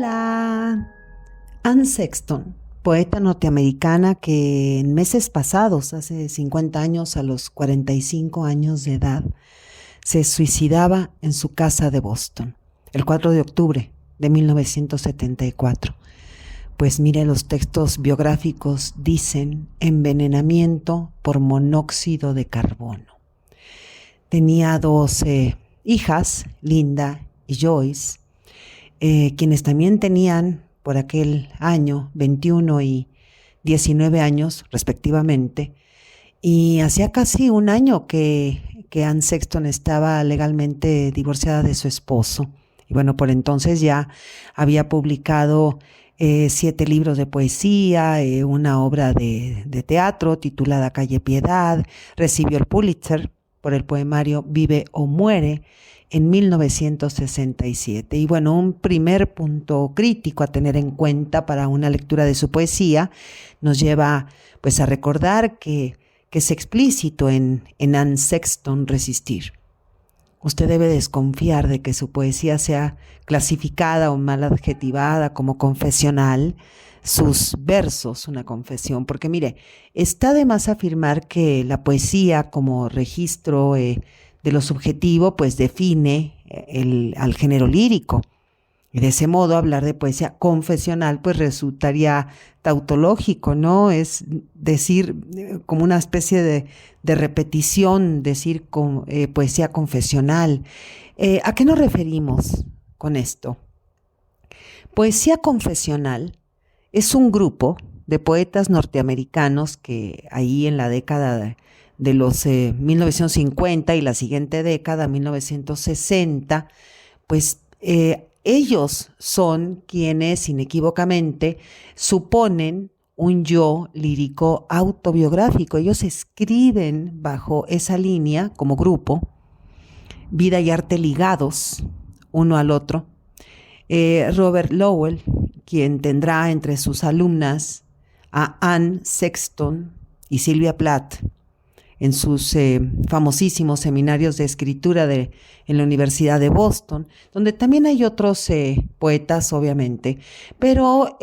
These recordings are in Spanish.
Hola. Anne Sexton, poeta norteamericana que en meses pasados, hace 50 años, a los 45 años de edad, se suicidaba en su casa de Boston, el 4 de octubre de 1974. Pues mire, los textos biográficos dicen envenenamiento por monóxido de carbono. Tenía 12 hijas, Linda y Joyce, quienes también tenían por aquel año 21 y 19 años respectivamente, y hacía casi un año que Anne Sexton estaba legalmente divorciada de su esposo. Y bueno, por entonces ya había publicado 7 libros de poesía, una obra de teatro titulada Calle Piedad, recibió el Pulitzer por el poemario Vive o Muere en 1967. Y bueno, un primer punto crítico a tener en cuenta para una lectura de su poesía nos lleva pues a recordar que es explícito en Anne Sexton resistir. Usted debe desconfiar de que su poesía sea clasificada o mal adjetivada como confesional, sus versos una confesión, porque mire, está de más afirmar que la poesía como registro de lo subjetivo pues define al género lírico. Y de ese modo hablar de poesía confesional pues resultaría tautológico, ¿no? Es decir, como una especie de repetición, decir poesía confesional. ¿A qué nos referimos con esto? Poesía confesional es un grupo de poetas norteamericanos que ahí en la década de los 1950 y la siguiente década, 1960, pues ellos son quienes inequívocamente suponen un yo lírico autobiográfico. Ellos escriben bajo esa línea como grupo, vida y arte ligados uno al otro. Robert Lowell, quien tendrá entre sus alumnas a Anne Sexton y Sylvia Plath, en sus famosísimos seminarios de escritura en la Universidad de Boston, donde también hay otros poetas, obviamente, pero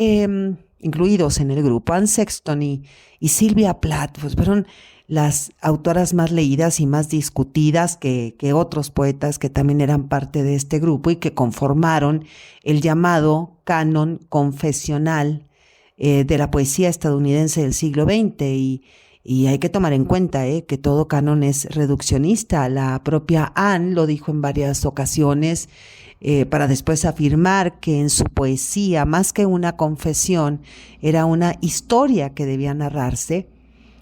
incluidos en el grupo. Anne Sexton y Sylvia Plath pues, fueron las autoras más leídas y más discutidas que otros poetas que también eran parte de este grupo y que conformaron el llamado canon confesional de la poesía estadounidense del siglo XX. Y hay que tomar en cuenta que todo canon es reduccionista. La propia Anne lo dijo en varias ocasiones para después afirmar que en su poesía, más que una confesión, era una historia que debía narrarse.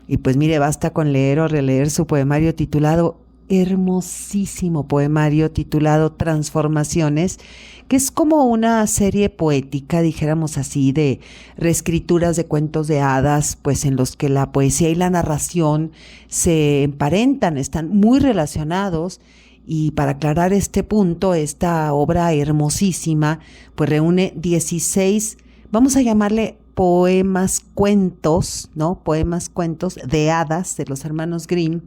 Y pues mire, basta con leer o releer su poemario titulado, hermosísimo poemario titulado Transformaciones, que es como una serie poética, dijéramos así, de reescrituras de cuentos de hadas, pues en los que la poesía y la narración se emparentan, están muy relacionados. Y para aclarar este punto, esta obra hermosísima, pues reúne 16, vamos a llamarle poemas cuentos, ¿no? Poemas cuentos de hadas de los hermanos Grimm,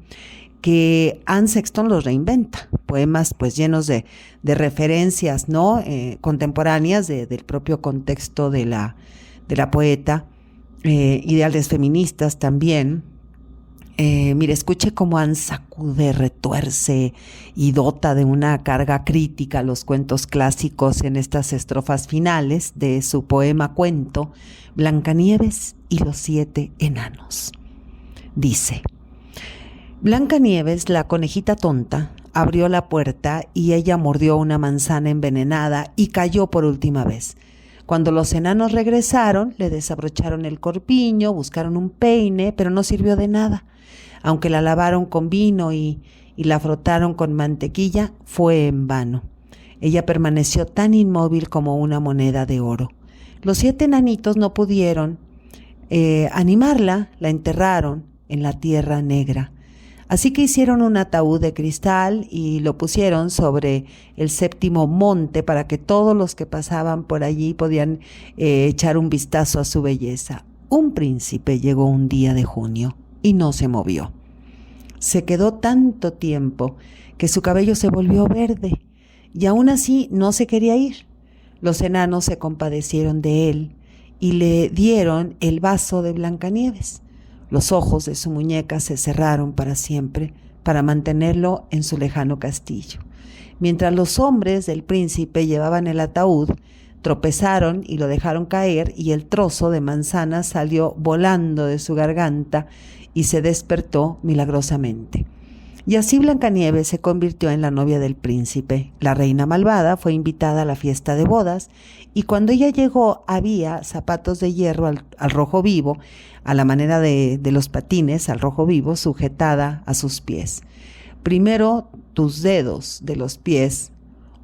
que Anne Sexton los reinventa, poemas pues llenos de referencias, ¿no? Contemporáneas del propio contexto de la poeta, ideales feministas también. Mire, escuche cómo Anne sacude, retuerce y dota de una carga crítica a los cuentos clásicos en estas estrofas finales de su poema cuento Blancanieves y los 7 enanos. Dice: Blancanieves, la conejita tonta, abrió la puerta y ella mordió una manzana envenenada y cayó por última vez. Cuando los enanos regresaron, le desabrocharon el corpiño, buscaron un peine, pero no sirvió de nada. Aunque la lavaron con vino y la frotaron con mantequilla, fue en vano. Ella permaneció tan inmóvil como una moneda de oro. Los 7 enanitos no pudieron animarla, la enterraron en la tierra negra. Así que hicieron un ataúd de cristal y lo pusieron sobre el 7º monte para que todos los que pasaban por allí podían echar un vistazo a su belleza. Un príncipe llegó un día de junio y no se movió. Se quedó tanto tiempo que su cabello se volvió verde y aún así no se quería ir. Los enanos se compadecieron de él y le dieron el vaso de Blancanieves. Los ojos de su muñeca se cerraron para siempre, para mantenerlo en su lejano castillo. Mientras los hombres del príncipe llevaban el ataúd, tropezaron y lo dejaron caer, y el trozo de manzana salió volando de su garganta y se despertó milagrosamente. Y así Blancanieves se convirtió en la novia del príncipe. La reina malvada fue invitada a la fiesta de bodas, y cuando ella llegó había zapatos de hierro al rojo vivo, a la manera de los patines al rojo vivo, sujetada a sus pies. Primero tus dedos de los pies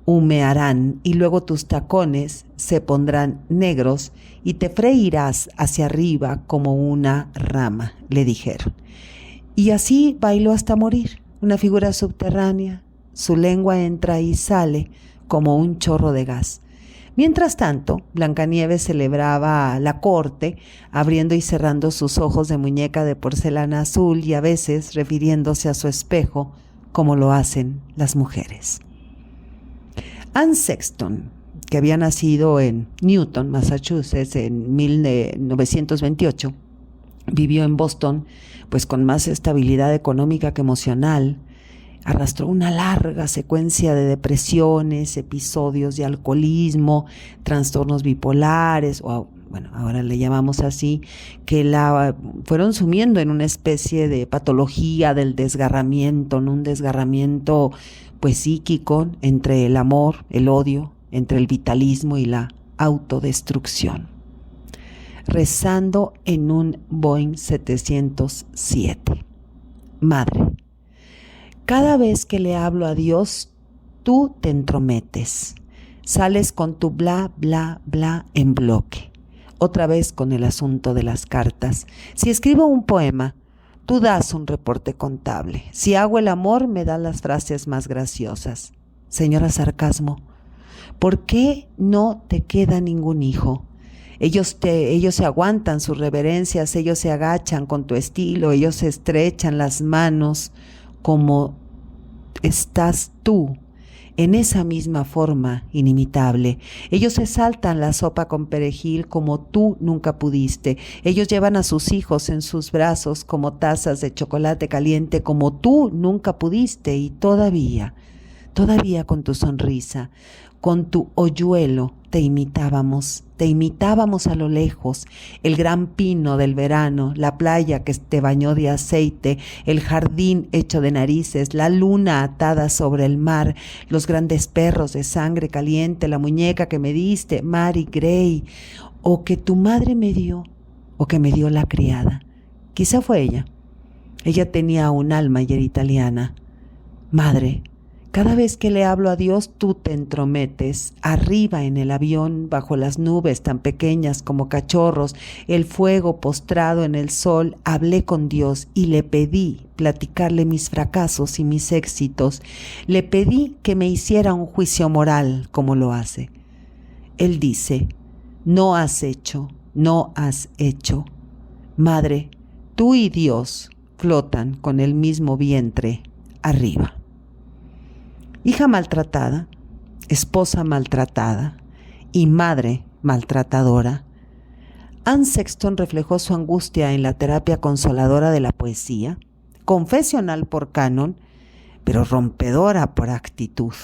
humearán y luego tus tacones se pondrán negros y te freirás hacia arriba como una rama, le dijeron. Y así bailó hasta morir, una figura subterránea. Su lengua entra y sale como un chorro de gas. Mientras tanto, Blancanieves celebraba la corte, abriendo y cerrando sus ojos de muñeca de porcelana azul y a veces refiriéndose a su espejo, como lo hacen las mujeres. Anne Sexton, que había nacido en Newton, Massachusetts, en 1928, vivió en Boston, pues con más estabilidad económica que emocional. Arrastró una larga secuencia de depresiones, episodios de alcoholismo, trastornos bipolares, o bueno, ahora le llamamos así, que la fueron sumiendo en una especie de patología del desgarramiento, ¿no? Un desgarramiento pues psíquico entre el amor, el odio, entre el vitalismo y la autodestrucción. Rezando en un Boeing 707. Madre, cada vez que le hablo a Dios, tú te entrometes. Sales con tu bla, bla, bla en bloque. Otra vez con el asunto de las cartas. Si escribo un poema, tú das un reporte contable. Si hago el amor, me das las frases más graciosas. Señora Sarcasmo, ¿por qué no te queda ningún hijo? Ellos se aguantan sus reverencias, ellos se agachan con tu estilo, ellos se estrechan las manos como estás tú, en esa misma forma inimitable. Ellos se saltan la sopa con perejil como tú nunca pudiste. Ellos llevan a sus hijos en sus brazos como tazas de chocolate caliente como tú nunca pudiste. Y todavía con tu sonrisa, con tu hoyuelo, te imitábamos a lo lejos, el gran pino del verano, la playa que te bañó de aceite, el jardín hecho de narices, la luna atada sobre el mar, los grandes perros de sangre caliente, la muñeca que me diste, Mary Gray, o que tu madre me dio, o que me dio la criada. Quizá fue ella. Ella tenía un alma y era italiana. Madre, cada vez que le hablo a Dios, tú te entrometes. Arriba en el avión, bajo las nubes tan pequeñas como cachorros, el fuego postrado en el sol, hablé con Dios y le pedí platicarle mis fracasos y mis éxitos. Le pedí que me hiciera un juicio moral, como lo hace. Él dice, no has hecho. Madre, tú y Dios flotan con el mismo vientre arriba. Hija maltratada, esposa maltratada y madre maltratadora, Anne Sexton reflejó su angustia en la terapia consoladora de la poesía, confesional por canon, pero rompedora por actitud.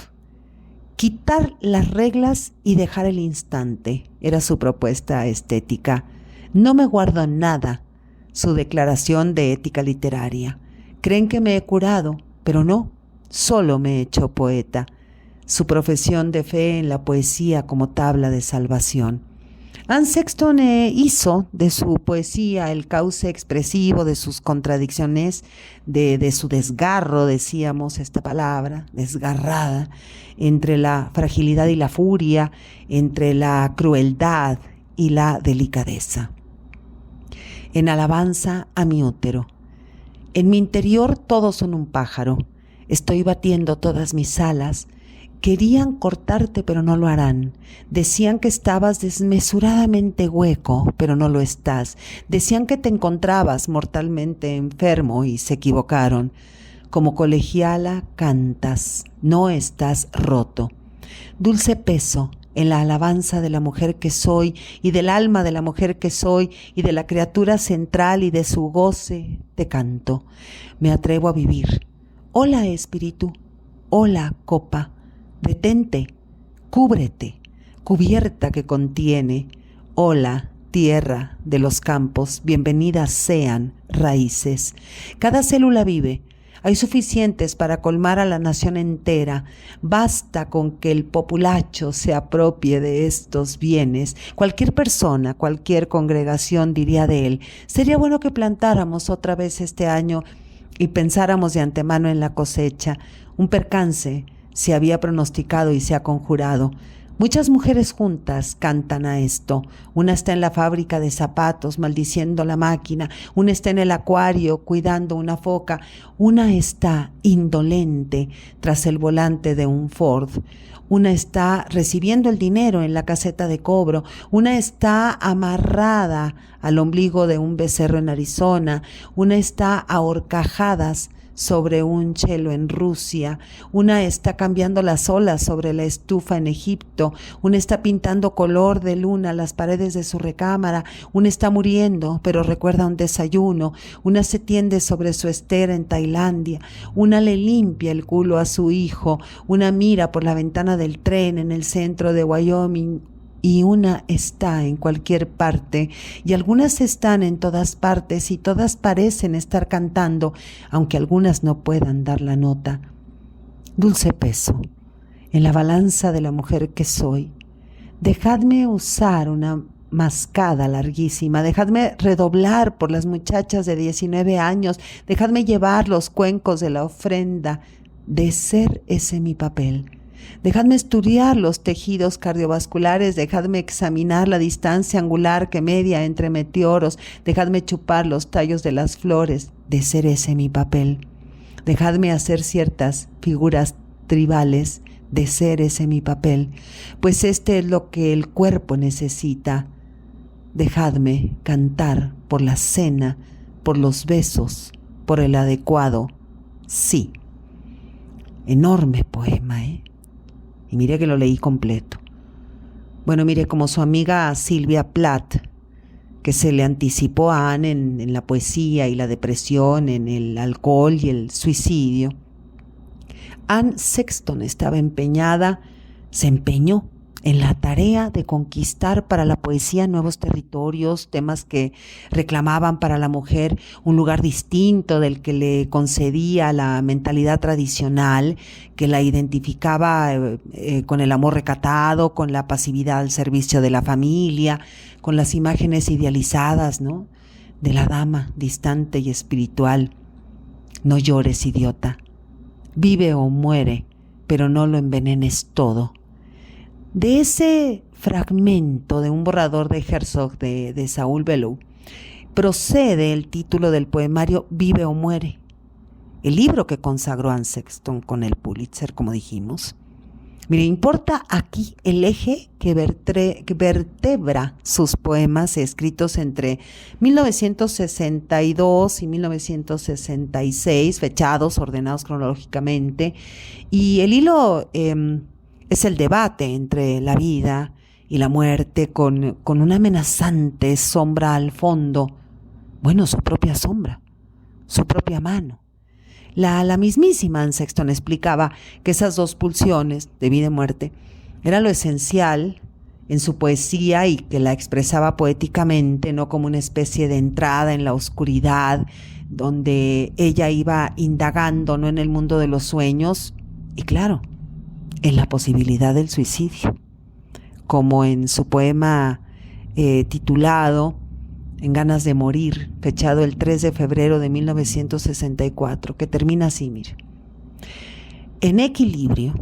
Quitar las reglas y dejar el instante era su propuesta estética. No me guardo nada, su declaración de ética literaria. Creen que me he curado, pero no. Solo me he hecho poeta, su profesión de fe en la poesía como tabla de salvación. Anne Sexton hizo de su poesía el cauce expresivo de sus contradicciones, de su desgarro, decíamos esta palabra, desgarrada, entre la fragilidad y la furia, entre la crueldad y la delicadeza. En alabanza a mi útero. En mi interior todos son un pájaro. Estoy batiendo todas mis alas. Querían cortarte, pero no lo harán. Decían que estabas desmesuradamente hueco, pero no lo estás. Decían que te encontrabas mortalmente enfermo y se equivocaron. Como colegiala cantas, no estás roto. Dulce peso, en la alabanza de la mujer que soy y del alma de la mujer que soy y de la criatura central y de su goce, te canto. Me atrevo a vivir. Hola, espíritu. Hola, copa. Detente. Cúbrete. Cubierta que contiene. Hola, tierra de los campos. Bienvenidas sean raíces. Cada célula vive. Hay suficientes para colmar a la nación entera. Basta con que el populacho se apropie de estos bienes. Cualquier persona, cualquier congregación diría de él: sería bueno que plantáramos otra vez este año y pensáramos de antemano en la cosecha. Un percance se había pronosticado y se ha conjurado. Muchas mujeres juntas cantan a esto. Una está en la fábrica de zapatos maldiciendo la máquina, una está en el acuario cuidando una foca, una está indolente tras el volante de un Ford, una está recibiendo el dinero en la caseta de cobro, una está amarrada al ombligo de un becerro en Arizona, una está a horcajadas sobre un chelo en Rusia, una está cambiando las olas sobre la estufa en Egipto, una está pintando color de luna las paredes de su recámara, una está muriendo pero recuerda un desayuno, una se tiende sobre su estera en Tailandia, una le limpia el culo a su hijo, una mira por la ventana del tren en el centro de Wyoming, y una está en cualquier parte, y algunas están en todas partes, y todas parecen estar cantando, aunque algunas no puedan dar la nota. Dulce peso, en la balanza de la mujer que soy, dejadme usar una mascada larguísima, dejadme redoblar por las muchachas de 19 años, dejadme llevar los cuencos de la ofrenda, de ser ese mi papel. Dejadme estudiar los tejidos cardiovasculares, dejadme examinar la distancia angular que media entre meteoros, dejadme chupar los tallos de las flores, de ser ese mi papel. Dejadme hacer ciertas figuras tribales, de ser ese mi papel, pues este es lo que el cuerpo necesita. Dejadme cantar por la cena, por los besos, por el adecuado sí. Enorme poema, Y mire que lo leí completo. Bueno, mire, como su amiga Sylvia Plath, que se le anticipó a Anne en la poesía y la depresión, en el alcohol y el suicidio, Anne Sexton se empeñó en la tarea de conquistar para la poesía nuevos territorios, temas que reclamaban para la mujer un lugar distinto del que le concedía la mentalidad tradicional, que la identificaba con el amor recatado, con la pasividad al servicio de la familia, con las imágenes idealizadas, ¿no?, de la dama distante y espiritual. No llores, idiota. Vive o muere, pero no lo envenenes todo. De ese fragmento de un borrador de Herzog de Saul Bellow procede el título del poemario Vive o muere, el libro que consagró Anne Sexton con el Pulitzer, como dijimos. Mire, importa aquí el eje que vertebra sus poemas escritos entre 1962 y 1966, fechados, ordenados cronológicamente, y el hilo es el debate entre la vida y la muerte con una amenazante sombra al fondo. Bueno, su propia sombra, su propia mano. La mismísima Anne Sexton explicaba que esas dos pulsiones de vida y muerte era lo esencial en su poesía y que la expresaba poéticamente, no como una especie de entrada en la oscuridad donde ella iba indagando, no en el mundo de los sueños y, claro, en la posibilidad del suicidio, como en su poema titulado En ganas de morir, fechado el 3 de febrero de 1964, que termina así, mire. En equilibrio,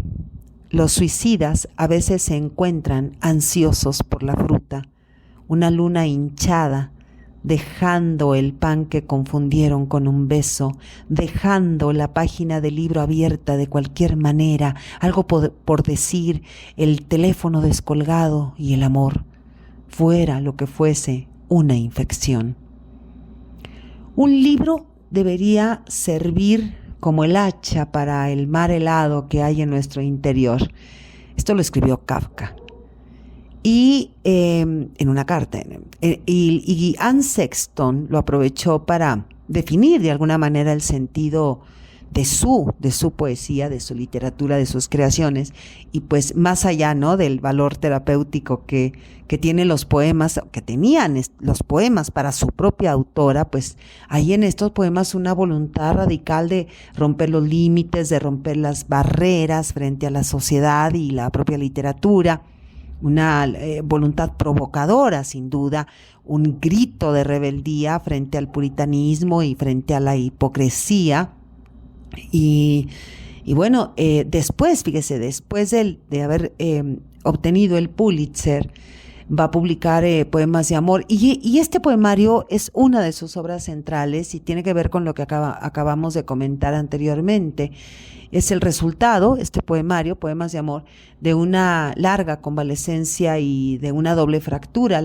los suicidas a veces se encuentran ansiosos por la fruta, una luna hinchada, dejando el pan que confundieron con un beso, dejando la página del libro abierta de cualquier manera, algo por decir, el teléfono descolgado y el amor, fuera lo que fuese, una infección. Un libro debería servir como el hacha para el mar helado que hay en nuestro interior. Esto lo escribió Kafka. Y en una carta. Y Anne Sexton lo aprovechó para definir de alguna manera el sentido de su poesía, de su literatura, de sus creaciones, y pues más allá, ¿no?, del valor terapéutico que tienen los poemas, que tenían los poemas para su propia autora, pues hay en estos poemas una voluntad radical de romper los límites, de romper las barreras frente a la sociedad y la propia literatura, una voluntad provocadora, sin duda, un grito de rebeldía frente al puritanismo y frente a la hipocresía. Y bueno, después, fíjese, después de haber obtenido el Pulitzer, va a publicar Poemas de Amor. Y este poemario es una de sus obras centrales y tiene que ver con lo que acabamos de comentar anteriormente. Es el resultado, este poemario, Poemas de Amor, de una larga convalecencia y de una doble fractura.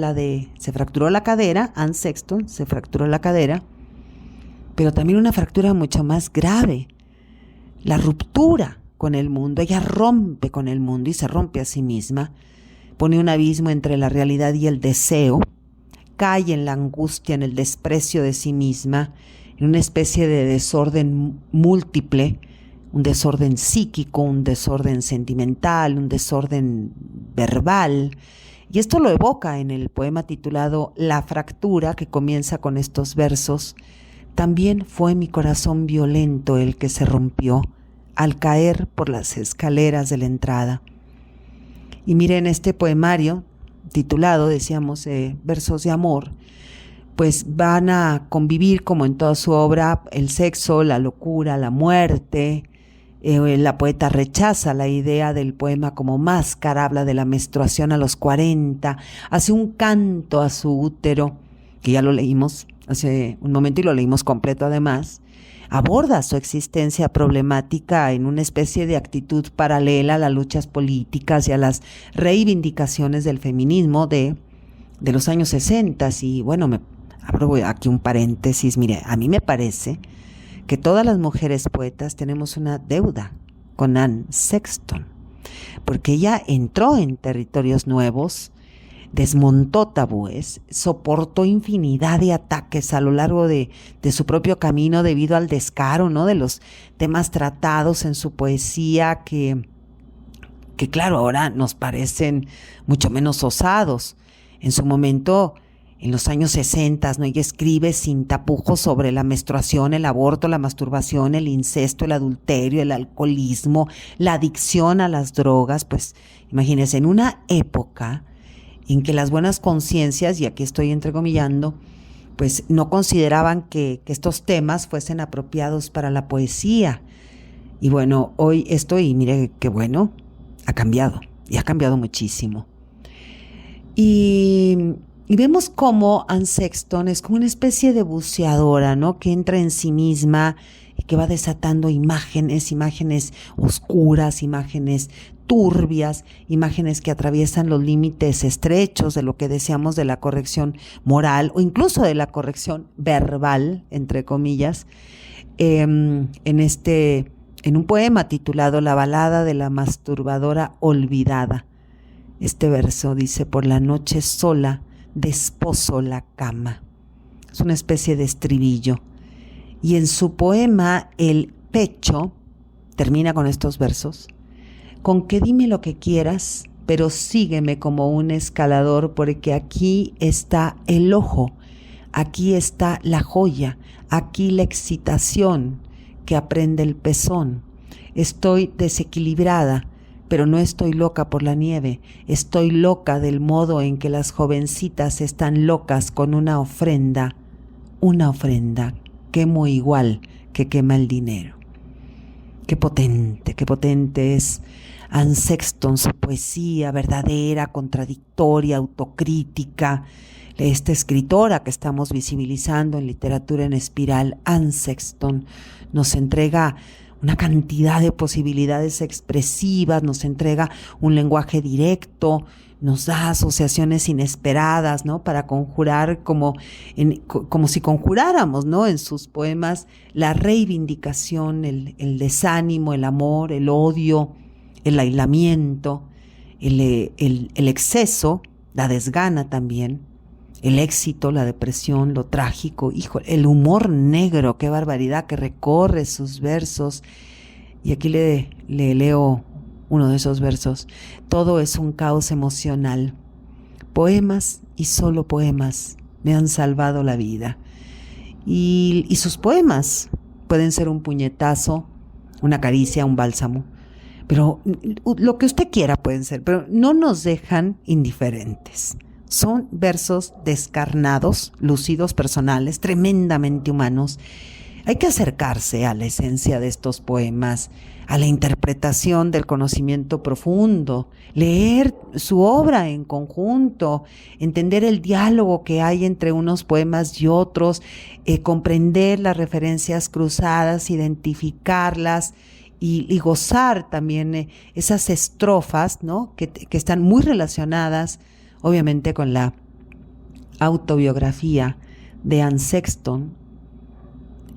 Se fracturó la cadera, Anne Sexton se fracturó la cadera, pero también una fractura mucho más grave, la ruptura con el mundo. Ella rompe con el mundo y se rompe a sí misma, pone un abismo entre la realidad y el deseo, cae en la angustia, en el desprecio de sí misma, en una especie de desorden múltiple, un desorden psíquico, un desorden sentimental, un desorden verbal. Y esto lo evoca en el poema titulado La fractura, que comienza con estos versos: también fue mi corazón violento el que se rompió al caer por las escaleras de la entrada. Y miren, este poemario titulado, decíamos, Versos de Amor, pues van a convivir, como en toda su obra, el sexo, la locura, la muerte. La poeta rechaza la idea del poema como máscara, habla de la menstruación a los 40, hace un canto a su útero, que ya lo leímos hace un momento y lo leímos completo además. Aborda su existencia problemática en una especie de actitud paralela a las luchas políticas y a las reivindicaciones del feminismo de los años 60. Y bueno, abro aquí un paréntesis. Mire, a mí me parece que todas las mujeres poetas tenemos una deuda con Anne Sexton, porque ella entró en territorios nuevos, desmontó tabúes, soportó infinidad de ataques a lo largo de su propio camino debido al descaro, ¿no?, de los temas tratados en su poesía que claro, ahora nos parecen mucho menos osados. En su momento, en los años 60, ¿no?, ella escribe sin tapujos sobre la menstruación, el aborto, la masturbación, el incesto, el adulterio, el alcoholismo, la adicción a las drogas. Pues imagínense, en una época en que las buenas conciencias, y aquí estoy entrecomillando, pues no consideraban que estos temas fuesen apropiados para la poesía. Y bueno, hoy y mire qué bueno, ha cambiado, y ha cambiado muchísimo. Y vemos cómo Anne Sexton es como una especie de buceadora, ¿no?, que entra en sí misma y que va desatando imágenes oscuras, imágenes turbias, imágenes que atraviesan los límites estrechos de lo que deseamos de la corrección moral o incluso de la corrección verbal, entre comillas, en un poema titulado La balada de la masturbadora olvidada. Este verso dice: por la noche sola desposo la cama. Es una especie de estribillo. Y en su poema El pecho termina con estos versos: con que dime lo que quieras, pero sígueme como un escalador, porque aquí está el ojo, aquí está la joya, aquí la excitación que aprende el pezón. Estoy desequilibrada, pero no estoy loca por la nieve, estoy loca del modo en que las jovencitas están locas con una ofrenda quemo igual que quema el dinero. Qué potente es Anne Sexton, su poesía verdadera, contradictoria, autocrítica. Esta escritora que estamos visibilizando en Literatura en Espiral, Anne Sexton, nos entrega una cantidad de posibilidades expresivas, nos entrega un lenguaje directo, nos da asociaciones inesperadas, ¿no?, para conjurar como si conjuráramos, ¿no?, en sus poemas la reivindicación, el desánimo, el amor, el odio, el aislamiento, el exceso la desgana también, el éxito, la depresión, lo trágico, hijo, el humor negro, qué barbaridad, que recorre sus versos. Y aquí le leo uno de esos versos. Todo es un caos emocional. Poemas y solo poemas me han salvado la vida. Y sus poemas pueden ser un puñetazo, una caricia, un bálsamo. Pero lo que usted quiera pueden ser, pero no nos dejan indiferentes. Son versos descarnados, lúcidos, personales, tremendamente humanos. Hay que acercarse a la esencia de estos poemas, a la interpretación del conocimiento profundo, leer su obra en conjunto, entender el diálogo que hay entre unos poemas y otros, comprender las referencias cruzadas, identificarlas y gozar también esas estrofas, ¿no? que están muy relacionadas obviamente con la autobiografía de Anne Sexton.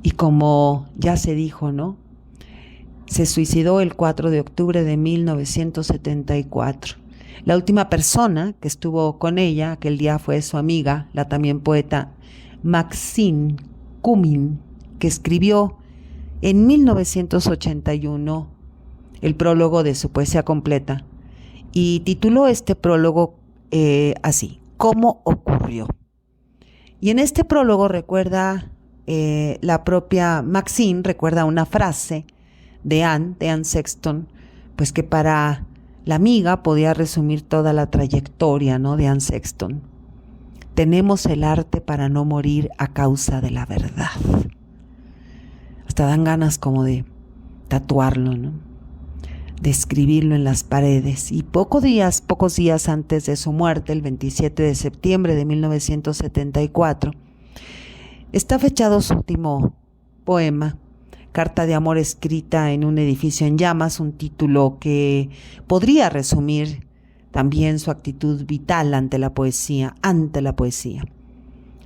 Y como ya se dijo, ¿no? Se suicidó el 4 de octubre de 1974. La última persona que estuvo con ella aquel día fue su amiga, la también poeta Maxine Cumming, que escribió en 1981 el prólogo de su poesía completa y tituló este prólogo así, ¿Cómo ocurrió? Y en este prólogo recuerda, la propia Maxine recuerda una frase de Anne Sexton, pues que para la amiga podía resumir toda la trayectoria, ¿no?, de Anne Sexton. Tenemos el arte para no morir a causa de la verdad. Hasta dan ganas como de tatuarlo, ¿no?, de escribirlo en las paredes. Y pocos días antes de su muerte, el 27 de septiembre de 1974, está fechado su último poema, Carta de amor escrita en un edificio en llamas, un título que podría resumir también su actitud vital ante la poesía.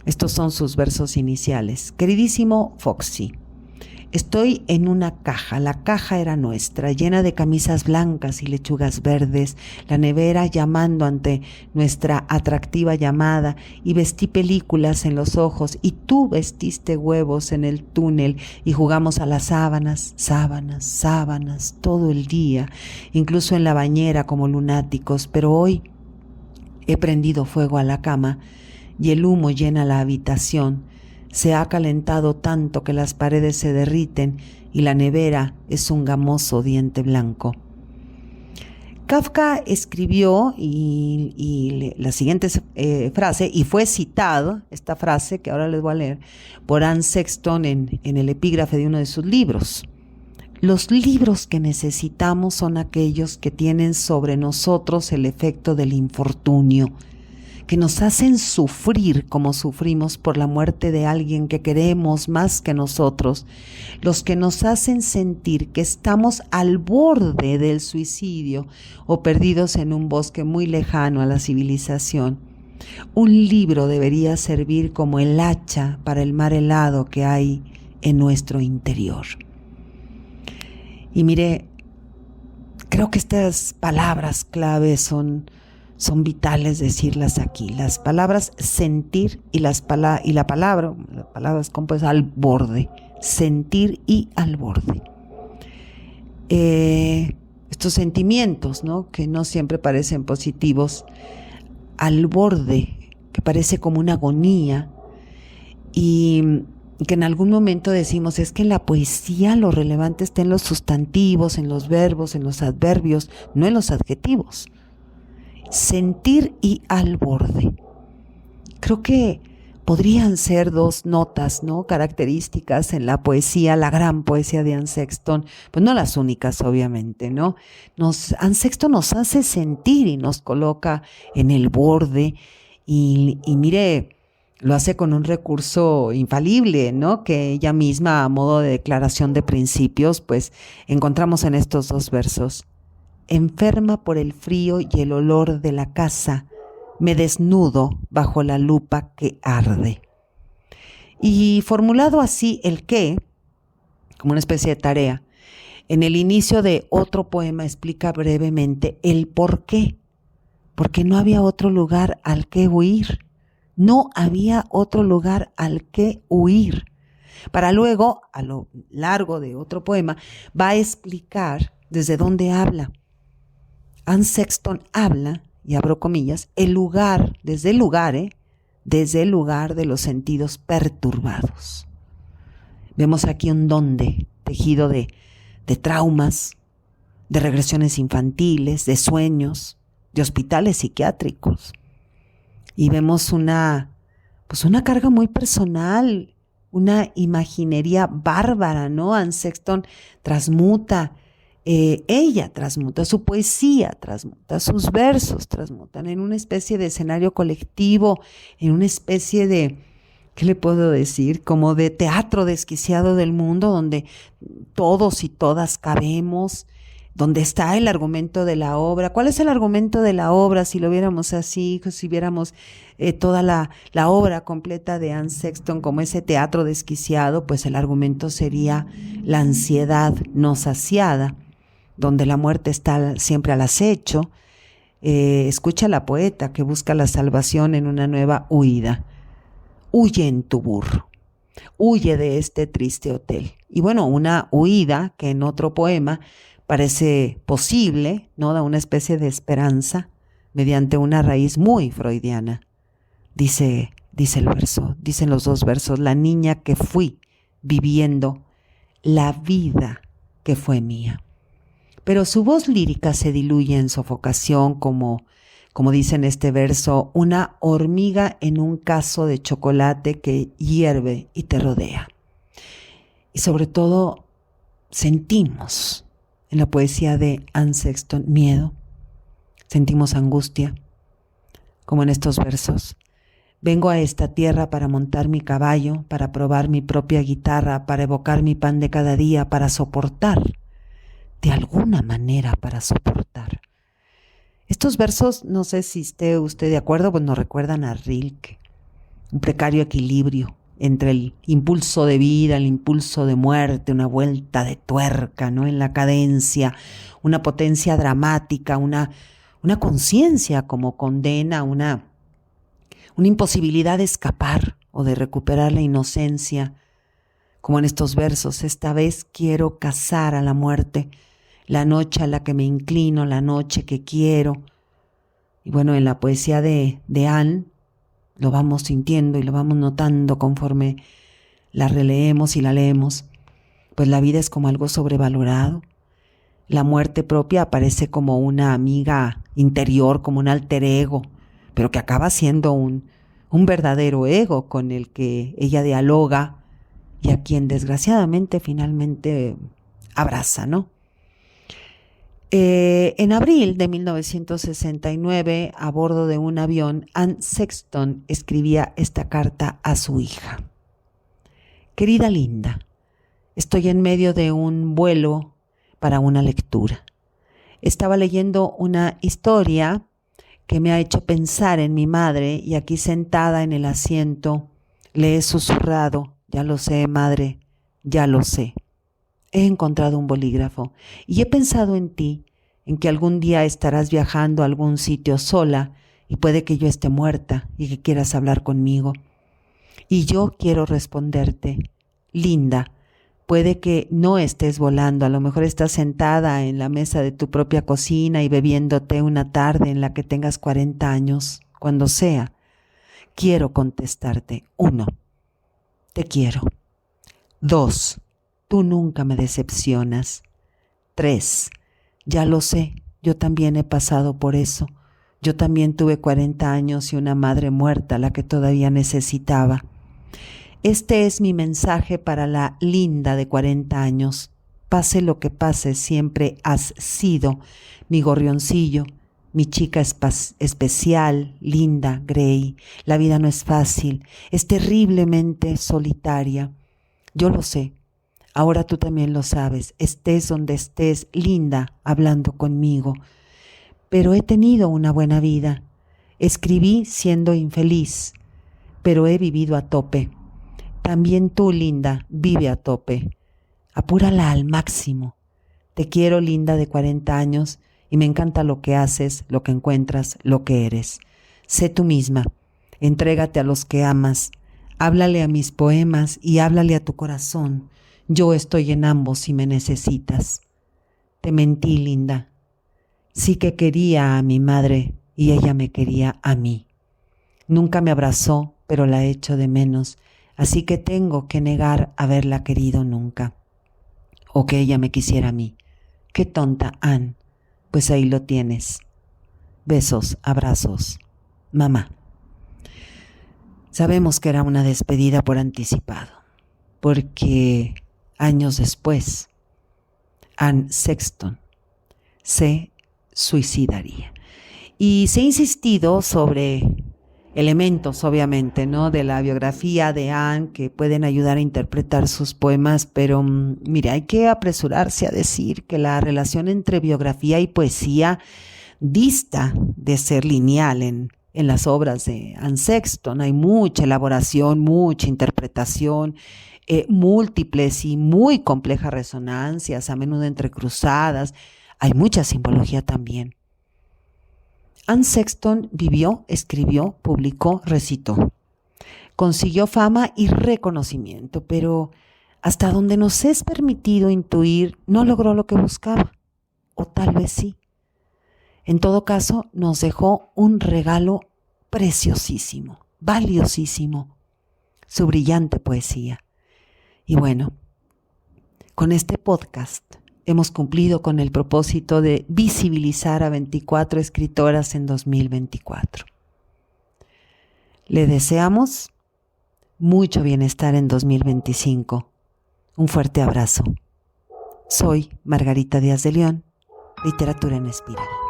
Estos son sus versos iniciales. Queridísimo Foxy, estoy en una caja, la caja era nuestra, llena de camisas blancas y lechugas verdes, la nevera llamando ante nuestra atractiva llamada, y vestí películas en los ojos, y tú vestiste huevos en el túnel, y jugamos a las sábanas, todo el día, incluso en la bañera como lunáticos, pero hoy he prendido fuego a la cama, y el humo llena la habitación. Se ha calentado tanto que las paredes se derriten y la nevera es un gamoso diente blanco. Kafka escribió la siguiente frase, y fue citado, esta frase que ahora les voy a leer, por Anne Sexton en el epígrafe de uno de sus libros. Los libros que necesitamos son aquellos que tienen sobre nosotros el efecto del infortunio, que nos hacen sufrir como sufrimos por la muerte de alguien que queremos más que nosotros, los que nos hacen sentir que estamos al borde del suicidio o perdidos en un bosque muy lejano a la civilización. Un libro debería servir como el hacha para el mar helado que hay en nuestro interior. Y mire, creo que estas palabras claves son vitales decirlas aquí. Las palabras sentir y la palabra es compuesta al borde. Sentir y al borde. Estos sentimientos, ¿no?, que no siempre parecen positivos, al borde, que parece como una agonía, y que en algún momento decimos, es que en la poesía lo relevante está en los sustantivos, en los verbos, en los adverbios, no en los adjetivos. Sentir y al borde. Creo que podrían ser dos notas, ¿no?, características en la poesía, la gran poesía de Anne Sexton, pues no las únicas, obviamente, ¿no? Anne Sexton nos hace sentir y nos coloca en el borde, y mire, lo hace con un recurso infalible, ¿no?, que ella misma, a modo de declaración de principios, pues encontramos en estos dos versos. Enferma por el frío y el olor de la casa, me desnudo bajo la lupa que arde. Y formulado así el qué, como una especie de tarea, en el inicio de otro poema explica brevemente el por qué. porque no había otro lugar al que huir. No había otro lugar al que huir. Para luego, a lo largo de otro poema, va a explicar desde dónde habla. Anne Sexton habla, y abro comillas, desde el lugar de los sentidos perturbados. Vemos aquí un dónde tejido de traumas, de regresiones infantiles, de sueños, de hospitales psiquiátricos. Y vemos una carga muy personal, una imaginería bárbara, ¿no? Anne Sexton ella transmuta su poesía, transmuta sus versos, transmutan en una especie de escenario colectivo, en una especie de, ¿qué le puedo decir? Como de teatro desquiciado del mundo, donde todos y todas cabemos, donde está el argumento de la obra. ¿Cuál es el argumento de la obra? Si lo viéramos así, si viéramos toda la obra completa de Anne Sexton como ese teatro desquiciado, pues el argumento sería la ansiedad no saciada, donde la muerte está siempre al acecho. Escucha a la poeta que busca la salvación en una nueva huida. Huye en tu burro, huye de este triste hotel. Y bueno, una huida que en otro poema parece posible, ¿no? Da una especie de esperanza mediante una raíz muy freudiana. Dice el verso, dicen los dos versos: la niña que fui viviendo, la vida que fue mía. Pero su voz lírica se diluye en sofocación como dice en este verso, una hormiga en un caso de chocolate que hierve y te rodea. Y sobre todo sentimos en la poesía de Anne Sexton miedo, sentimos angustia, como en estos versos. Vengo a esta tierra para montar mi caballo, para probar mi propia guitarra, para evocar mi pan de cada día, para soportar, de alguna manera para soportar. Estos versos, no sé si esté usted de acuerdo, pues nos recuerdan a Rilke, un precario equilibrio entre el impulso de vida, el impulso de muerte, una vuelta de tuerca, ¿no? En la cadencia, una potencia dramática, una conciencia como condena, una imposibilidad de escapar o de recuperar la inocencia, como en estos versos: esta vez quiero cazar a la muerte, la noche a la que me inclino, la noche que quiero. Y bueno, en la poesía de Anne lo vamos sintiendo y lo vamos notando conforme la releemos y la leemos, pues la vida es como algo sobrevalorado. La muerte propia aparece como una amiga interior, como un alter ego, pero que acaba siendo un verdadero ego con el que ella dialoga y a quien desgraciadamente finalmente abraza, ¿no? En abril de 1969, a bordo de un avión, Anne Sexton escribía esta carta a su hija. Querida Linda, estoy en medio de un vuelo para una lectura. Estaba leyendo una historia que me ha hecho pensar en mi madre y aquí sentada en el asiento le he susurrado: ya lo sé, madre, ya lo sé. He encontrado un bolígrafo y he pensado en ti, en que algún día estarás viajando a algún sitio sola y puede que yo esté muerta y que quieras hablar conmigo. Y yo quiero responderte: Linda, puede que no estés volando, a lo mejor estás sentada en la mesa de tu propia cocina y bebiéndote una tarde en la que tengas 40 años, cuando sea. Quiero contestarte: 1. Te quiero. 2. Tú nunca me decepcionas. 3. Ya lo sé, yo también he pasado por eso. Yo también tuve 40 años y una madre muerta, la que todavía necesitaba. Este es mi mensaje para la Linda de 40 años. Pase lo que pase, siempre has sido mi gorrioncillo, mi chica especial, Linda Gray. La vida no es fácil, es terriblemente solitaria. Yo lo sé. Ahora tú también lo sabes, estés donde estés, Linda, hablando conmigo. Pero he tenido una buena vida. Escribí siendo infeliz, pero he vivido a tope. También tú, Linda, vive a tope. Apúrala al máximo. Te quiero, Linda de 40 años, y me encanta lo que haces, lo que encuentras, lo que eres. Sé tú misma, entrégate a los que amas, háblale a mis poemas y háblale a tu corazón. Yo estoy en ambos si me necesitas. Te mentí, linda. Sí que quería a mi madre y ella me quería a mí. Nunca me abrazó, pero la echo de menos, así que tengo que negar haberla querido nunca. O que ella me quisiera a mí. Qué tonta, Ann. Pues ahí lo tienes. Besos, abrazos. Mamá. Sabemos que era una despedida por anticipado, porque años después, Ann Sexton se suicidaría. Y se ha insistido sobre elementos, obviamente, ¿no?, de la biografía de Ann que pueden ayudar a interpretar sus poemas, pero mire, hay que apresurarse a decir que la relación entre biografía y poesía dista de ser lineal en las obras de Ann Sexton. Hay mucha elaboración, mucha interpretación, múltiples y muy complejas resonancias, a menudo entrecruzadas. Hay mucha simbología también. Ann Sexton vivió, escribió, publicó, recitó. Consiguió fama y reconocimiento, pero hasta donde nos es permitido intuir, no logró lo que buscaba. O tal vez sí. En todo caso, nos dejó un regalo preciosísimo, valiosísimo, su brillante poesía. Y bueno, con este podcast hemos cumplido con el propósito de visibilizar a 24 escritoras en 2024. Le deseamos mucho bienestar en 2025. Un fuerte abrazo. Soy Margarita Díaz de León, Literatura en Espiral.